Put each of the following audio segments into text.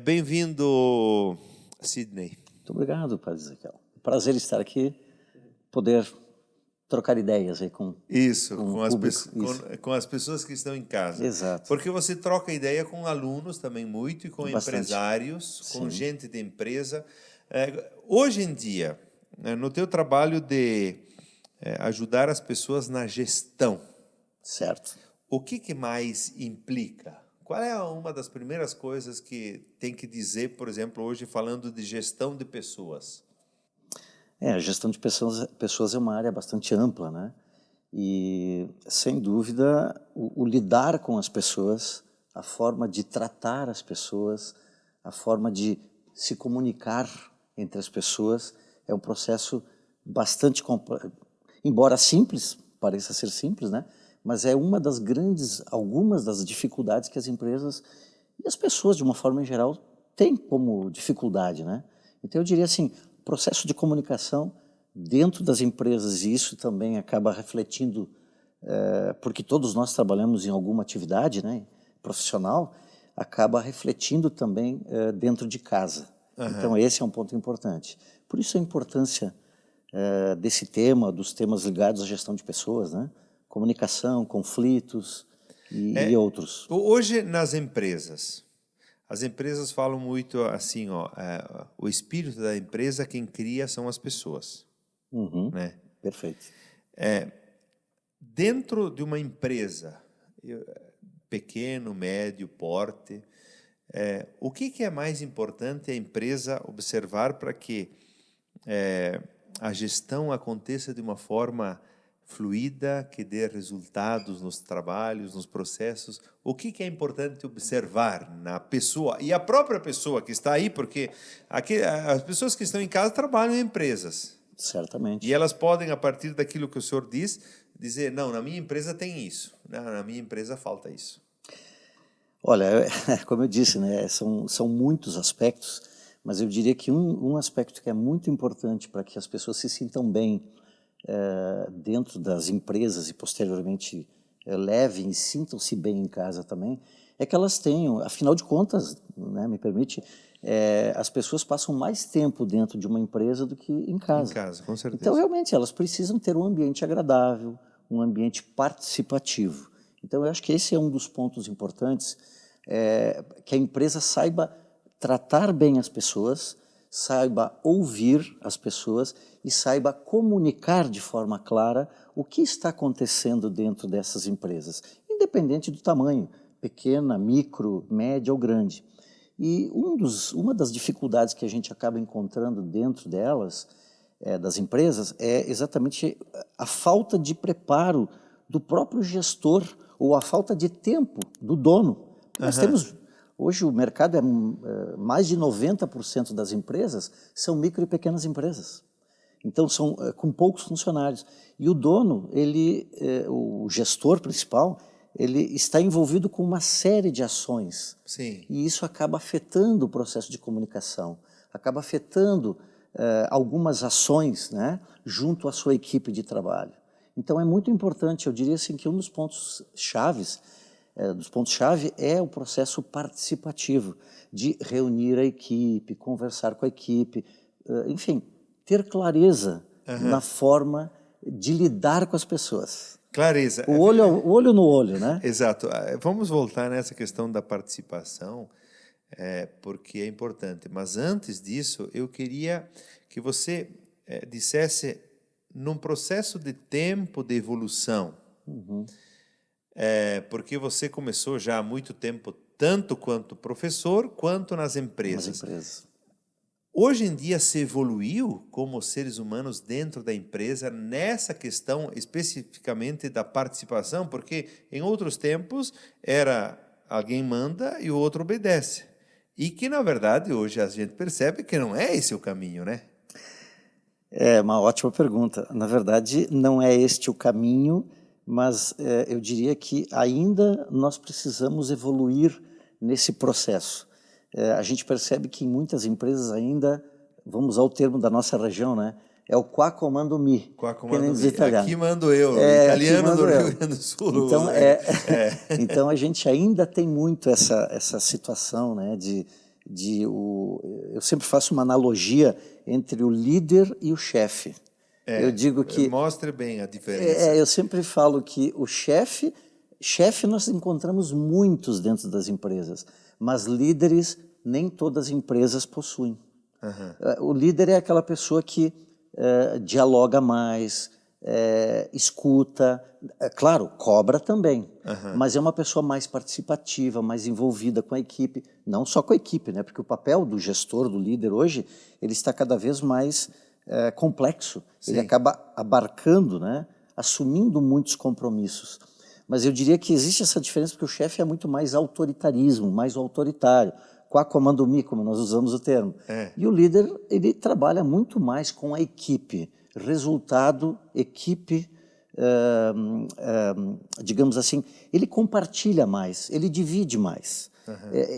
Bem-vindo, Sidney. Muito obrigado, Padre Ezequiel. Prazer estar aqui, poder trocar ideias aí com Com o público. com as pessoas que estão em casa. Exato. Porque você troca ideia com alunos também muito, e com Bastante. empresários, com Sim. gente de empresa. Hoje em dia, no teu trabalho de ajudar as pessoas na gestão, Certo. o que mais implica? Qual é uma das primeiras coisas que tem que dizer, por exemplo, hoje falando de gestão de pessoas? A gestão de pessoas é uma área bastante ampla, né? E, sem dúvida, o lidar com as pessoas, a forma de tratar as pessoas, a forma de se comunicar entre as pessoas é um processo bastante complexo. Embora simples, pareça ser simples, né? Mas é algumas das dificuldades que as empresas e as pessoas, de uma forma em geral, têm como dificuldade, né? Então, eu diria assim, processo de comunicação dentro das empresas, e isso também acaba refletindo, porque todos nós trabalhamos em alguma atividade, né, profissional, acaba refletindo também dentro de casa. Uhum. Então, esse é um ponto importante. Por isso a importância desse tema, dos temas ligados à gestão de pessoas, né? Comunicação, conflitos e outros. Hoje, nas empresas, as empresas falam muito assim, o espírito da empresa, quem cria são as pessoas. Uhum, né? Perfeito. Dentro de uma empresa, pequeno, médio, porte, o que é mais importante a empresa observar para que a gestão aconteça de uma forma fluida, que dê resultados nos trabalhos, nos processos? O que é importante observar na pessoa, e a própria pessoa que está aí, porque as pessoas que estão em casa trabalham em empresas. Certamente. E elas podem, a partir daquilo que o senhor diz, dizer, não, na minha empresa tem isso, na minha empresa falta isso. Olha, como eu disse, né, são muitos aspectos, mas eu diria que um aspecto que é muito importante para que as pessoas se sintam bem dentro das empresas e posteriormente levem e sintam-se bem em casa também, é que elas tenham, afinal de contas, né, me permite, as pessoas passam mais tempo dentro de uma empresa do que em casa. Em casa, com certeza. Então, realmente, elas precisam ter um ambiente agradável, um ambiente participativo. Então, eu acho que esse é um dos pontos importantes, que a empresa saiba tratar bem as pessoas, saiba ouvir as pessoas e saiba comunicar de forma clara o que está acontecendo dentro dessas empresas, independente do tamanho, pequena, micro, média ou grande. E uma das dificuldades que a gente acaba encontrando dentro delas, das empresas, é exatamente a falta de preparo do próprio gestor ou a falta de tempo do dono. Nós temos... Hoje o mercado mais de 90% das empresas são micro e pequenas empresas. Então são com poucos funcionários. E o dono, o gestor principal, ele está envolvido com uma série de ações. Sim. E isso acaba afetando o processo de comunicação, acaba afetando algumas ações, né, junto à sua equipe de trabalho. Então é muito importante, eu diria assim, que um dos pontos-chave é o processo participativo, de reunir a equipe, conversar com a equipe, enfim, ter clareza na forma de lidar com as pessoas. Clareza. O olho no olho, né? Exato. Vamos voltar nessa questão da participação, porque é importante. Mas antes disso, eu queria que você dissesse, num processo de tempo de evolução, porque você começou já há muito tempo, tanto quanto professor, quanto nas empresas. Hoje em dia se evoluiu como seres humanos dentro da empresa nessa questão especificamente da participação, porque em outros tempos era alguém manda e o outro obedece. E que, na verdade, hoje a gente percebe que não é esse o caminho, né? É uma ótima pergunta. Na verdade, não é este o caminho, mas eu diria que ainda nós precisamos evoluir nesse processo. A gente percebe que em muitas empresas ainda, vamos usar o termo da nossa região, né? É o qua comando mi. Qua comando mi. Aqui mando eu, italiano do Rio Grande do Sul. Então a gente ainda tem muito essa situação, né, de eu sempre faço uma analogia entre o líder e o chefe. Eu digo que... Mostre bem a diferença. Eu sempre falo que o chefe nós encontramos muitos dentro das empresas, mas líderes nem todas as empresas possuem. O líder é aquela pessoa que dialoga mais, escuta, claro, cobra também, mas é uma pessoa mais participativa, mais envolvida com a equipe, não só com a equipe, né? Porque o papel do gestor, do líder hoje, ele está cada vez mais complexo. Sim. Ele acaba abarcando, né? Assumindo muitos compromissos. Mas eu diria que existe essa diferença porque o chefe é muito mais autoritarismo, mais autoritário, qua comando mi, como nós usamos o termo. E o líder, ele trabalha muito mais com a equipe, resultado, equipe, digamos assim, ele compartilha mais, ele divide mais.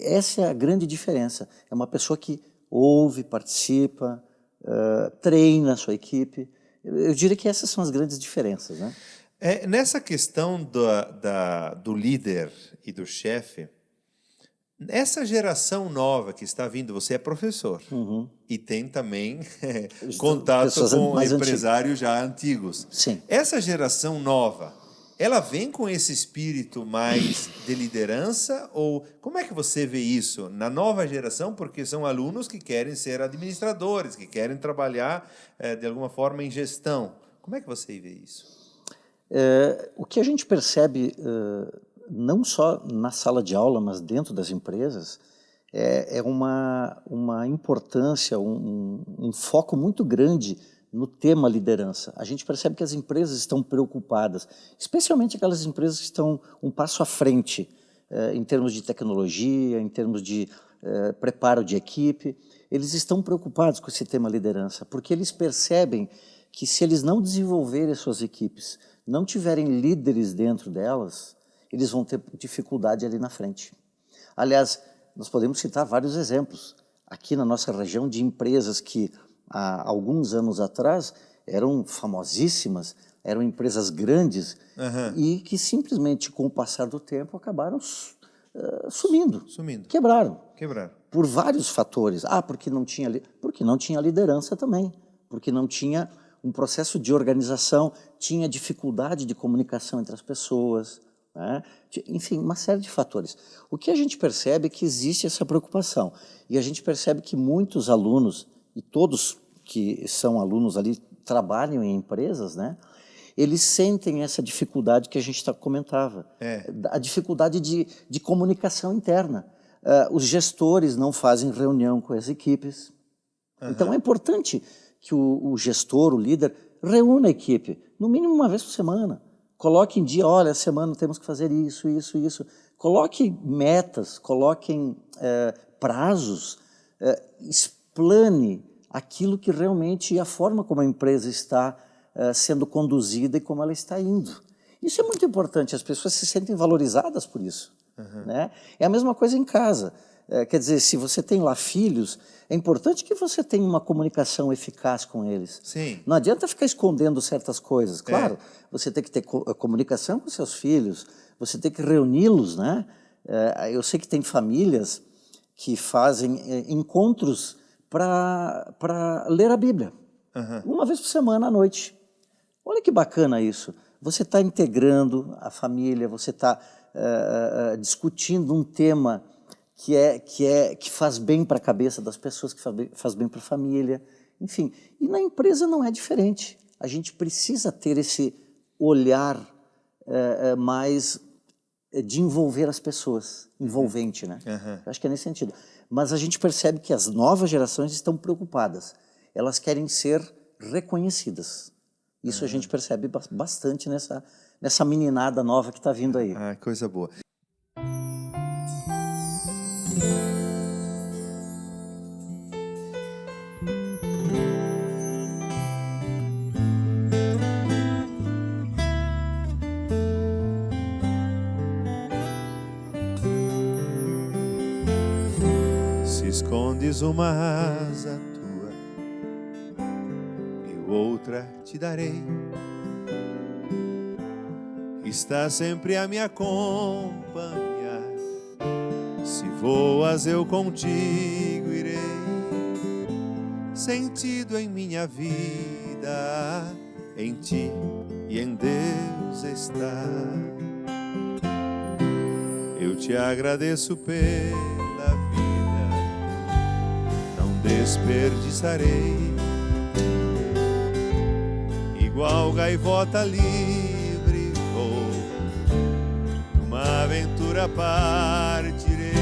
Essa é a grande diferença. É uma pessoa que ouve, participa, treina a sua equipe. Eu diria que essas são as grandes diferenças, né? Nessa questão do líder e do chefe, essa geração nova que está vindo, você é professor e tem também contato com empresários já antigos. Sim. Essa geração nova, ela vem com esse espírito mais de liderança ou como é que você vê isso na nova geração? Porque são alunos que querem ser administradores, que querem trabalhar de alguma forma em gestão. Como é que você vê isso? O que a gente percebe, não só na sala de aula, mas dentro das empresas, é uma importância, um foco muito grande no tema liderança. A gente percebe que as empresas estão preocupadas, especialmente aquelas empresas que estão um passo à frente em termos de tecnologia, em termos de preparo de equipe. Eles estão preocupados com esse tema liderança, porque eles percebem que se eles não desenvolverem as suas equipes, não tiverem líderes dentro delas, eles vão ter dificuldade ali na frente. Aliás, nós podemos citar vários exemplos aqui na nossa região de empresas que há alguns anos atrás eram famosíssimas, eram empresas grandes e que simplesmente com o passar do tempo acabaram sumindo, quebraram. Por vários fatores. Porque não tinha liderança também, porque não tinha um processo de organização, tinha dificuldade de comunicação entre as pessoas, né? Enfim, uma série de fatores. O que a gente percebe é que existe essa preocupação e a gente percebe que muitos alunos, e todos que são alunos ali trabalham em empresas, né? Eles sentem essa dificuldade que a gente comentava, a dificuldade de comunicação interna. Os gestores não fazem reunião com as equipes. Então é importante que o gestor, o líder, reúna a equipe, no mínimo uma vez por semana. Coloque em dia, olha, essa semana temos que fazer isso, isso, isso. Coloque metas, coloquem prazos, explane aquilo que realmente a forma como a empresa está sendo conduzida e como ela está indo. Isso é muito importante, as pessoas se sentem valorizadas por isso. Né? É a mesma coisa em casa. Quer dizer, se você tem lá filhos, é importante que você tenha uma comunicação eficaz com eles. Sim. Não adianta ficar escondendo certas coisas. Claro, você tem que ter comunicação com seus filhos, você tem que reuni-los, né? Eu sei que tem famílias que fazem encontros para ler a Bíblia. Uma vez por semana à noite. Olha que bacana isso. Você está integrando a família, você está discutindo um tema que faz bem para a cabeça das pessoas, que faz bem para a família, enfim. E na empresa não é diferente. A gente precisa ter esse olhar mais de envolver as pessoas, envolvente, né? Acho que é nesse sentido. Mas a gente percebe que as novas gerações estão preocupadas. Elas querem ser reconhecidas. Isso a gente percebe bastante nessa meninada nova que está vindo aí. Coisa boa. Se escondes uma asa tua, eu outra te darei. Está sempre a me acompanhar. Se voas eu contigo irei, sentido em minha vida, em ti e em Deus está. Eu te agradeço pela vida, não desperdiçarei. Igual gaivota livre vou, numa aventura partirei.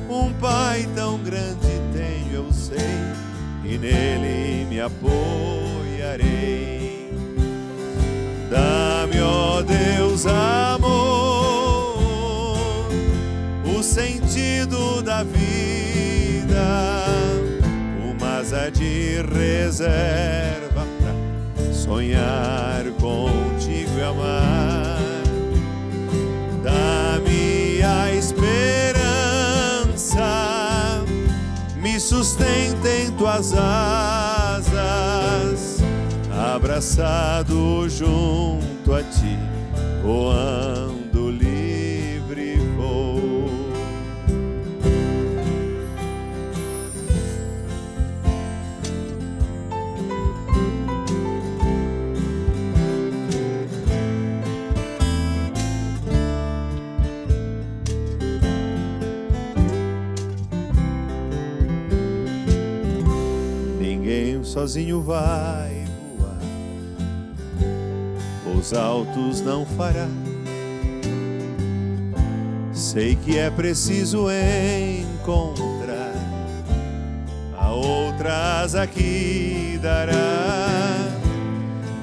Um Pai tão grande tenho, eu sei, e nele me apoiarei. Dá-me, ó Deus, amor, o sentido da vida, uma asa de reserva pra sonhar contigo e amar. Dá-me a esperança, me sustenta em tuas asas, abraçado junto a ti, voando livre vou. Ninguém sozinho vai voar, voos altos não fará. Sei que é preciso encontrar a outra asa que dará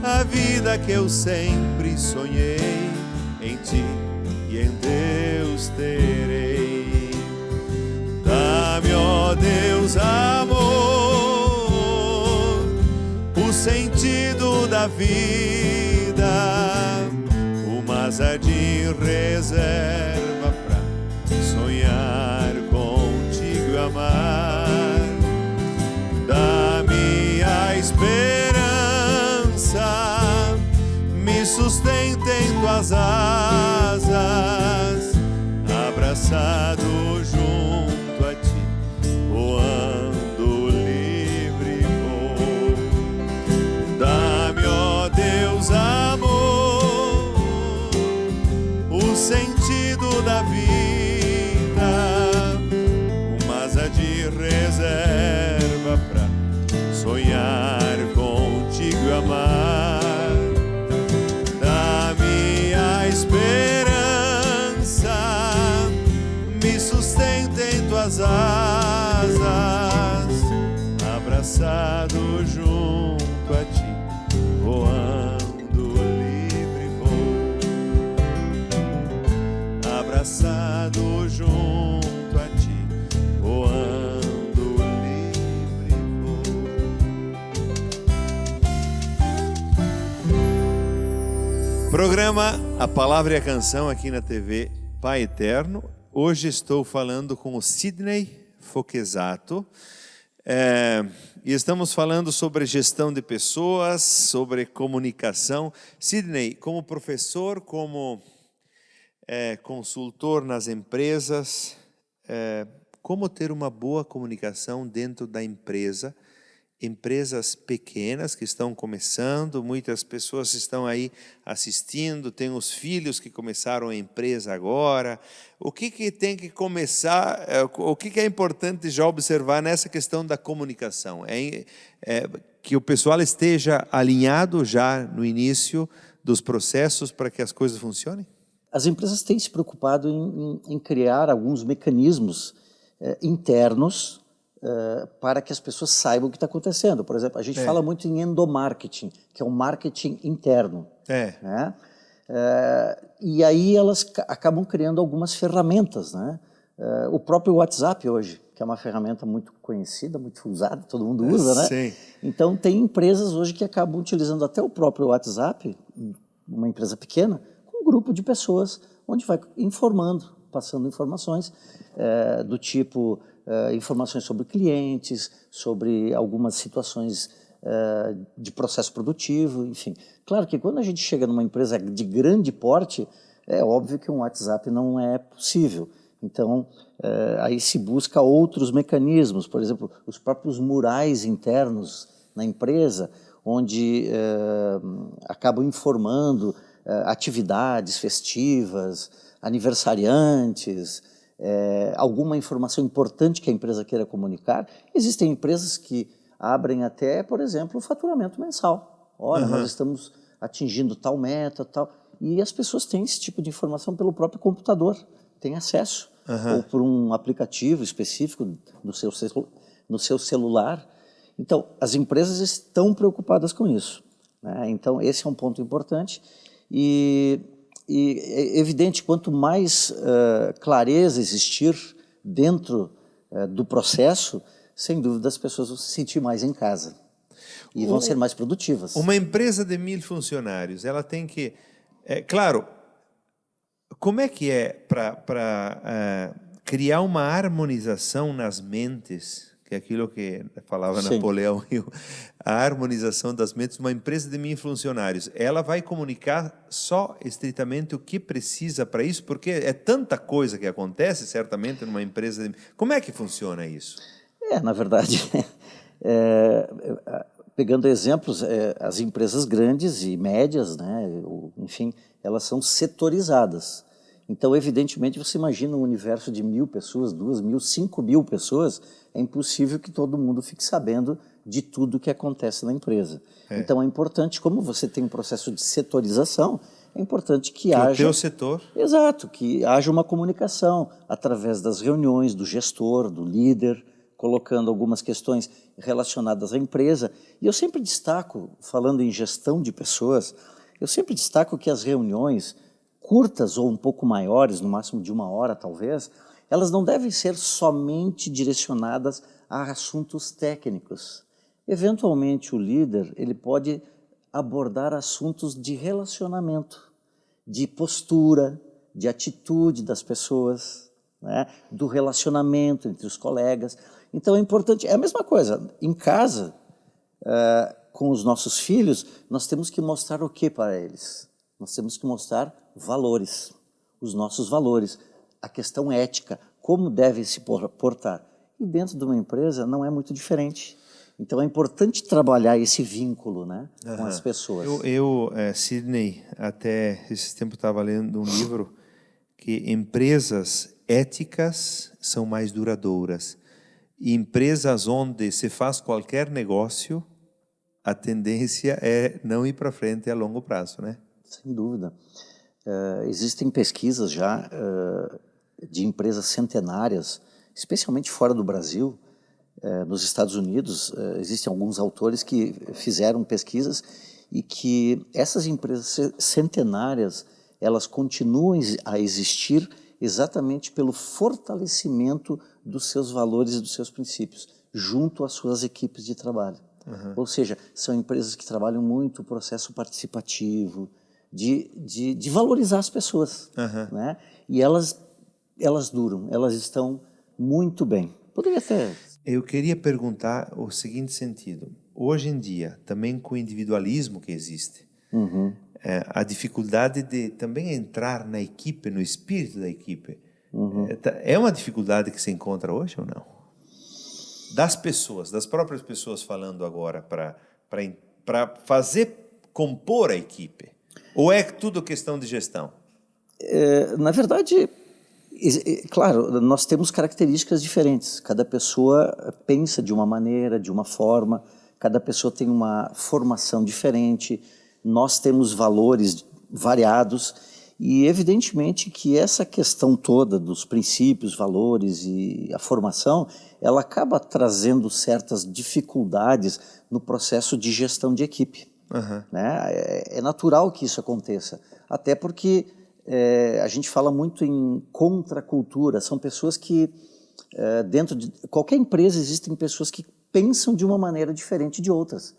a vida que eu sempre sonhei, em ti e em Deus terei. Dá-me, ó Deus, amor, o sentido da vida, uma asa de reserva pra sonhar contigo e amar. Dá-me a esperança, me sustenta em tuas asas, abraçado junto a ti, voando livre vou. Dá-me, ó Deus, amor, o sentido da vida, uma asa de reserva pra sonhar contigo e amar. Dá-me a esperança, me sustenta em tuas asas, abraçado junto a ti, voando livre vou. Abraçado junto a ti, voando livre vou. Programa A Palavra e a Canção aqui na TV Pai Eterno. Hoje estou falando com o Sidney Fochesato. E estamos falando sobre gestão de pessoas, sobre comunicação. Sidney, como professor, como consultor nas empresas, como ter uma boa comunicação dentro da empresa? Empresas pequenas que estão começando, muitas pessoas estão aí assistindo, tem os filhos que começaram a empresa agora. O que tem que começar, o que é importante já observar nessa questão da comunicação? Que o pessoal esteja alinhado já no início dos processos para que as coisas funcionem? As empresas têm se preocupado em criar alguns mecanismos internos para que as pessoas saibam o que está acontecendo. Por exemplo, a gente fala muito em endomarketing, que é um marketing interno. Né? E aí elas acabam criando algumas ferramentas. Né? O próprio WhatsApp hoje, que é uma ferramenta muito conhecida, muito usada, todo mundo usa, né? Sim. Então tem empresas hoje que acabam utilizando até o próprio WhatsApp, uma empresa pequena, com um grupo de pessoas, onde vai informando, passando informações do tipo... informações sobre clientes, sobre algumas situações de processo produtivo, enfim. Claro que quando a gente chega numa empresa de grande porte, é óbvio que um WhatsApp não é possível. Então, aí se busca outros mecanismos, por exemplo, os próprios murais internos na empresa, onde acabam informando atividades festivas, aniversariantes, alguma informação importante que a empresa queira comunicar. Existem empresas que abrem até, por exemplo, o faturamento mensal. Olha, nós estamos atingindo tal meta, tal, e as pessoas têm esse tipo de informação pelo próprio computador, têm acesso, ou por um aplicativo específico no seu celular. Então, as empresas estão preocupadas com isso, né? Então, esse é um ponto importante e é evidente, quanto mais clareza existir dentro do processo, sem dúvida as pessoas vão se sentir mais em casa e vão ser mais produtivas. Uma empresa de 1000 funcionários, ela tem que... claro, como é que é para criar uma harmonização nas mentes, que é aquilo que falava Sim. Napoleão, a harmonização das mentes de uma empresa de 1000 funcionários? Ela vai comunicar só estritamente o que precisa para isso? Porque é tanta coisa que acontece, certamente, numa empresa de... Como é que funciona isso? Na verdade, pegando exemplos, as empresas grandes e médias, né, enfim, elas são setorizadas. Então, evidentemente, você imagina um universo de 1000 pessoas, 2000, 5000 pessoas, é impossível que todo mundo fique sabendo de tudo que acontece na empresa. Então, é importante, como você tem um processo de setorização, é importante que haja... o teu setor. Exato, que haja uma comunicação através das reuniões do gestor, do líder, colocando algumas questões relacionadas à empresa. E eu sempre destaco, falando em gestão de pessoas, eu sempre destaco que as reuniões curtas ou um pouco maiores, no máximo de 1 hora talvez, elas não devem ser somente direcionadas a assuntos técnicos. Eventualmente o líder ele pode abordar assuntos de relacionamento, de postura, de atitude das pessoas, né? Do relacionamento entre os colegas. Então é importante, é a mesma coisa, em casa, com os nossos filhos, nós temos que mostrar o que para eles? Nós temos que mostrar valores, os nossos valores, a questão ética, como deve se portar. E dentro de uma empresa não é muito diferente. Então é importante trabalhar esse vínculo, né, com as pessoas. Sidney, até esse tempo estava lendo um livro que empresas éticas são mais duradouras. E empresas onde se faz qualquer negócio, a tendência é não ir para frente a longo prazo, né? Sem dúvida. Existem pesquisas já de empresas centenárias, especialmente fora do Brasil, nos Estados Unidos. Existem alguns autores que fizeram pesquisas e que essas empresas centenárias, elas continuam a existir exatamente pelo fortalecimento dos seus valores e dos seus princípios, junto às suas equipes de trabalho. Ou seja, são empresas que trabalham muito o processo participativo, de valorizar as pessoas, né? E elas duram, elas estão muito bem. Poderia ter... Eu queria perguntar o seguinte sentido. Hoje em dia, também com o individualismo que existe, a dificuldade de também entrar na equipe, no espírito da equipe, é uma dificuldade que se encontra hoje ou não? Das pessoas, das próprias pessoas falando agora para fazer compor a equipe? Ou é tudo questão de gestão? Na verdade, claro, nós temos características diferentes. Cada pessoa pensa de uma maneira, de uma forma, cada pessoa tem uma formação diferente, nós temos valores variados e, evidentemente, que essa questão toda dos princípios, valores e a formação, ela acaba trazendo certas dificuldades no processo de gestão de equipe. Né? É natural que isso aconteça, até porque a gente fala muito em contracultura. São pessoas que, dentro de qualquer empresa, existem pessoas que pensam de uma maneira diferente de outras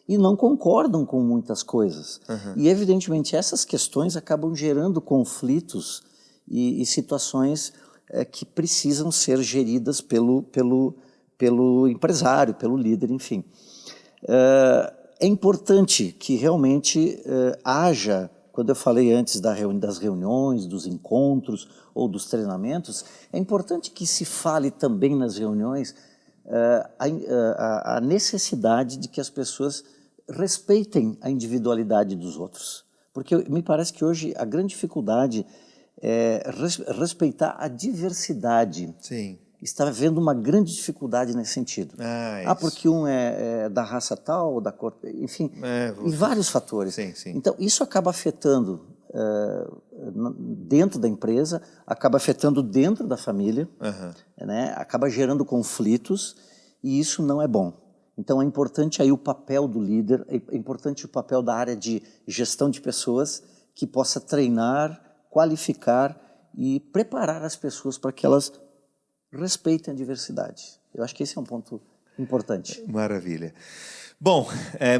e não concordam com muitas coisas. E, evidentemente, essas questões acabam gerando conflitos e situações que precisam ser geridas pelo empresário, pelo líder, enfim. É importante que realmente haja, quando eu falei antes das reuniões, dos encontros ou dos treinamentos, é importante que se fale também nas reuniões a necessidade de que as pessoas respeitem a individualidade dos outros. Porque me parece que hoje a grande dificuldade é respeitar a diversidade. Sim. Está havendo uma grande dificuldade nesse sentido. Porque um é da raça tal, ou da cor, enfim, e vários fatores. Sim, sim. Então, isso acaba afetando dentro da empresa, acaba afetando dentro da família, né? Acaba gerando conflitos, e isso não é bom. Então, é importante aí o papel do líder, é importante o papel da área de gestão de pessoas, que possa treinar, qualificar e preparar as pessoas para que elas respeitem a diversidade. Eu acho que esse é um ponto importante. Maravilha. Bom,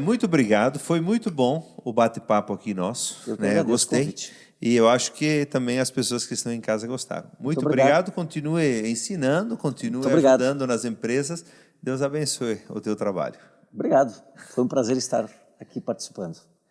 muito obrigado. Foi muito bom o bate-papo aqui nosso. Eu gostei. E eu acho que também as pessoas que estão em casa gostaram. Muito obrigado. Continue ensinando, continue ajudando nas empresas. Deus abençoe o teu trabalho. Obrigado. Foi um prazer estar aqui participando.